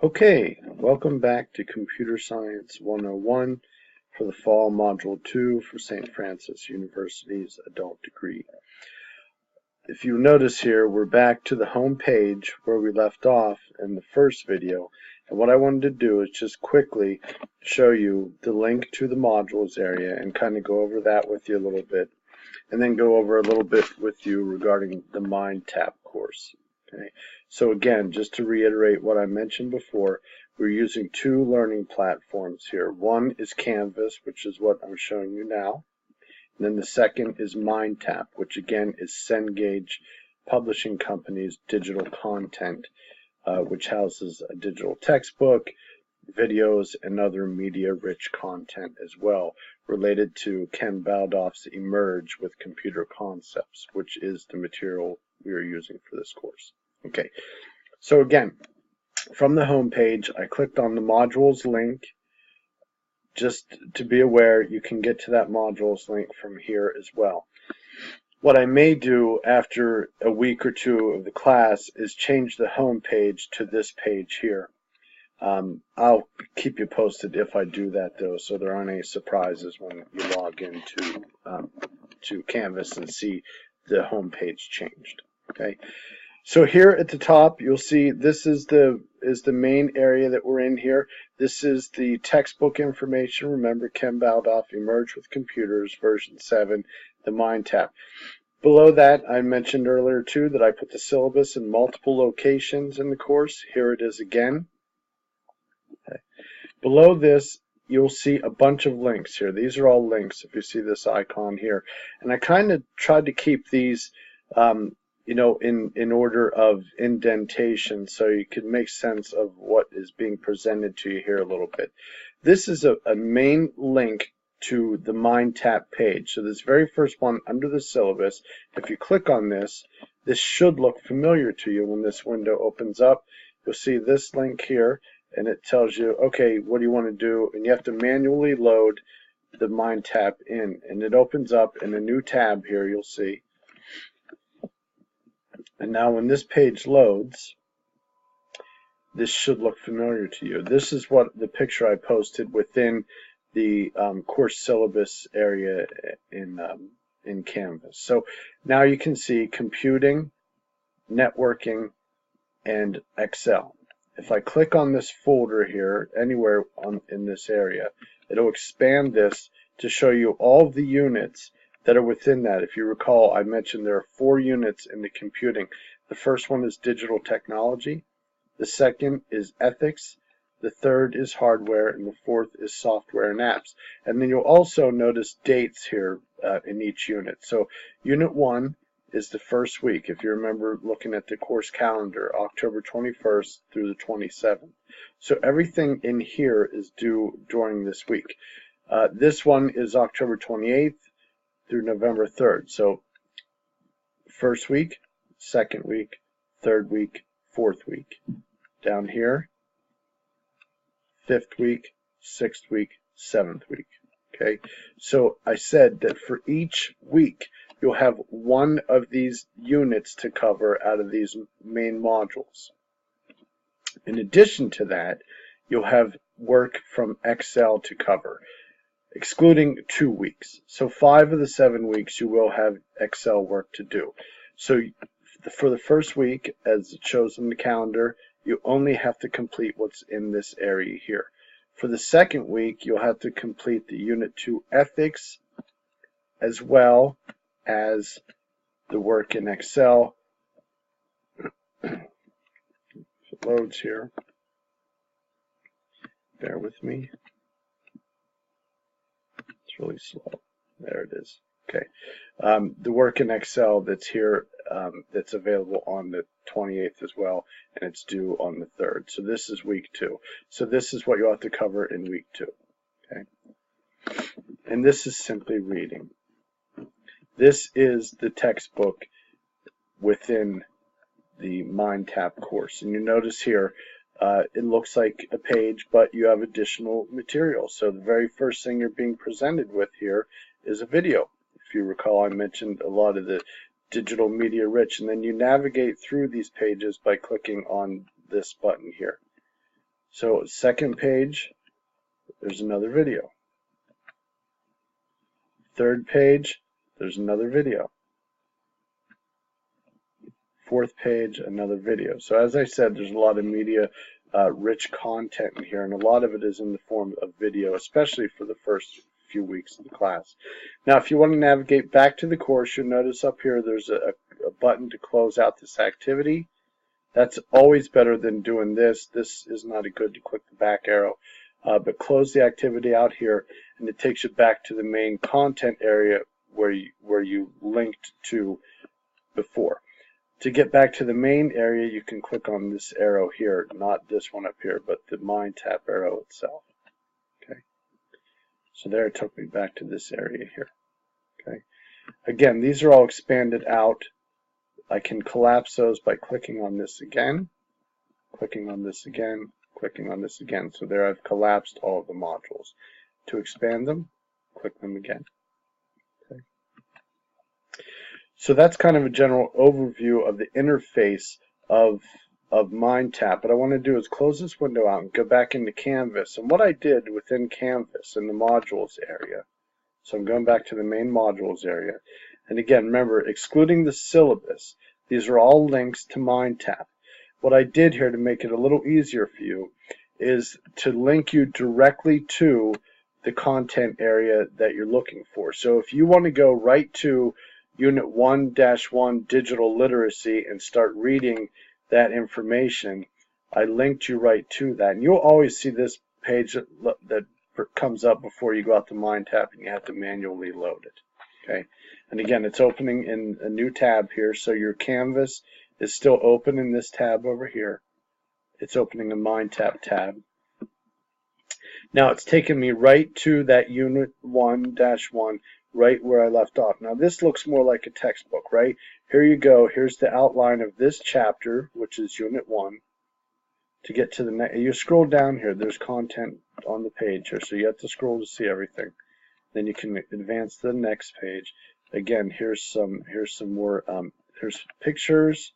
Okay, welcome back to Computer Science 101 for the fall Module 2 for St. Francis University's adult degree. If you notice here, we're back to the home page where we left off in the first video. And what I wanted to do is just quickly show you the link to the modules area and kind of go over that with you a little bit. And then go over a little bit with you regarding the MindTap course. Okay. So again, just to reiterate what I mentioned before, we're using two learning platforms here. One is Canvas, which is what I'm showing you now. And then the second is MindTap, which again is Cengage Publishing Company's digital content, which houses a digital textbook, videos, and other media-rich content as well, related to Ken Baldauf's Emerge with Computer Concepts, which is the material we are using for this course. Okay, so again, from the home page, I clicked on the modules link. Just to be aware, you can get to that modules link from here as well. What I may do after a week or two of the class is change the home page to this page here. I'll keep you posted if I do that though, so there aren't any surprises when you log into to Canvas and see the home page changed. Okay, so here at the top you'll see this is the main area that we're in here. This is the textbook information. Remember, Ken Baldauf Emerge with Computers version 7, the MindTap. Below that, I mentioned earlier too that I put the syllabus in multiple locations in the course. Here it is again. Okay. Below this, you'll see a bunch of links here. These are all links if you see this icon here. And I kind of tried to keep these in order of indentation so you can make sense of what is being presented to you here a little bit. This is a main link to the MindTap page. So this very first one under the syllabus, if you click on this, this should look familiar to you when this window opens up. You'll see this link here, and it tells you, okay, what do you want to do? And you have to manually load the MindTap in, and it opens up in a new tab here, you'll see. And now when this page loads, this should look familiar to you. This is what the picture I posted within the course syllabus area in Canvas. So now you can see computing, networking, and Excel. If I click on this folder here, anywhere in this area, it'll expand this to show you all of the units that are within that. If you recall, I mentioned there are 4 units in the computing. The first one is digital technology, the second is ethics, the third is hardware, and the fourth is software and apps. And then you'll also notice dates here in each unit. So unit 1 is the first week. If you remember looking at the course calendar, October 21st through the 27th. So everything in here is due during this week. This one is October 28th through November 3rd. So first week, second week, third week, fourth week. Down here, 5th week, 6th week, 7th week. Okay, so I said that for each week you'll have one of these units to cover out of these main modules. In addition to that, you'll have work from Excel to cover, excluding 2 weeks. So 5 of the 7 weeks you will have Excel work to do. So for the first week, as it shows in the calendar, you only have to complete what's in this area here. For the second week, you'll have to complete the Unit 2 Ethics as well as the work in Excel. If it loads here, bear with me. It's really slow. There it is. Okay. The work in Excel that's here, that's available on the 28th as well, and it's due on the 3rd. So this is week 2. So this is what you'll have to cover in week 2. Okay. And this is simply reading. This is the textbook within the MindTap course. And you notice here, it looks like a page, but you have additional material. So the very first thing you're being presented with here is a video. If you recall, I mentioned a lot of the digital media rich, and then you navigate through these pages by clicking on this button here. So second page, there's another video. Third page, there's another video. Fourth page, another video. So as I said, there's a lot of media rich content in here, and a lot of it is in the form of video, especially for the first few weeks of the class. Now, if you want to navigate back to the course, you'll notice up here there's a button to close out this activity. That's always better than doing this. This is not a good to click the back arrow, but close the activity out here, and it takes you back to the main content area where you linked to before. To get back to the main area, you can click on this arrow here, not this one up here, but the MindTap arrow itself. Okay. So there it took me back to this area here. Okay. Again, these are all expanded out. I can collapse those by clicking on this again, clicking on this again, clicking on this again. So there I've collapsed all of the modules. To expand them, click them again. Okay. So that's kind of a general overview of the interface of MindTap. What I want to do is close this window out and go back into Canvas. And what I did within Canvas in the modules area, so I'm going back to the main modules area. And again, remember, excluding the syllabus, these are all links to MindTap. What I did here to make it a little easier for you is to link you directly to the content area that you're looking for. So if you want to go right to Unit 1-1 Digital Literacy and start reading that information, I linked you right to that. And you'll always see this page that comes up before you go out to MindTap, and you have to manually load it. Okay, and again, it's opening in a new tab here, so your Canvas is still open in this tab over here. It's opening a MindTap tab. Now it's taken me right to that Unit 1-1, right where I left off. Now this looks more like a textbook, right? Here you go. Here's the outline of this chapter, which is Unit 1. To get to the next, you scroll down here, there's content on the page here, so you have to scroll to see everything. Then you can advance to the next page. Again, here's some more, here's pictures,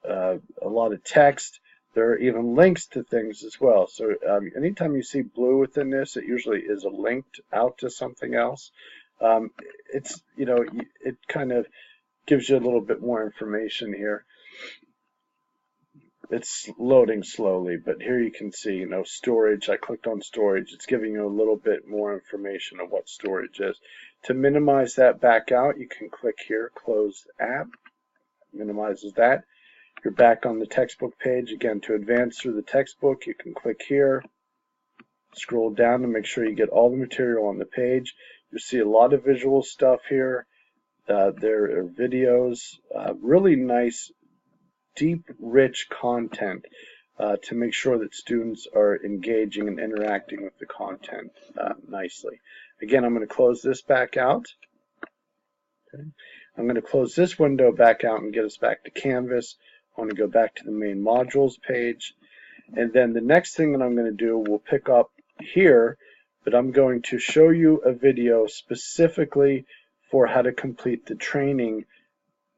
a lot of text. There are even links to things as well. So anytime you see blue within this, it usually is a linked out to something else. It's, you know, it kind of gives you a little bit more information here. It's loading slowly, but here you can see, you know, storage. I clicked on storage. It's giving you a little bit more information on what storage is. To minimize that back out, you can click here, close app. Minimizes that. You're back on the textbook page. Again, to advance through the textbook, you can click here, scroll down to make sure you get all the material on the page. You see a lot of visual stuff here. There are videos, really nice, deep, rich content to make sure that students are engaging and interacting with the content nicely. Again, I'm going to close this back out. Okay. I'm going to close this window back out and get us back to Canvas. I want to go back to the main modules page. And then the next thing that I'm going to do, we'll pick up here, but I'm going to show you a video specifically for how to complete the training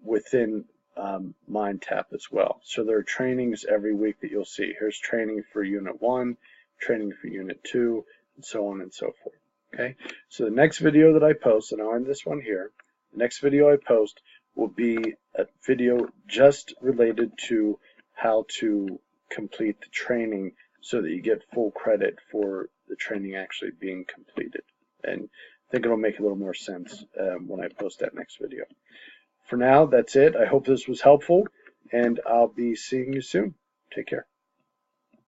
within MindTap as well. So there are trainings every week that you'll see. Here's training for Unit 1, training for Unit 2, and so on and so forth. Okay, so the next video that I post, and I'll end this one here, the next video I post will be a video just related to how to complete the training so that you get full credit for the training actually being completed. And I think it'll make a little more sense when I post that next video. For now, that's it. I hope this was helpful, and I'll be seeing you soon. Take care.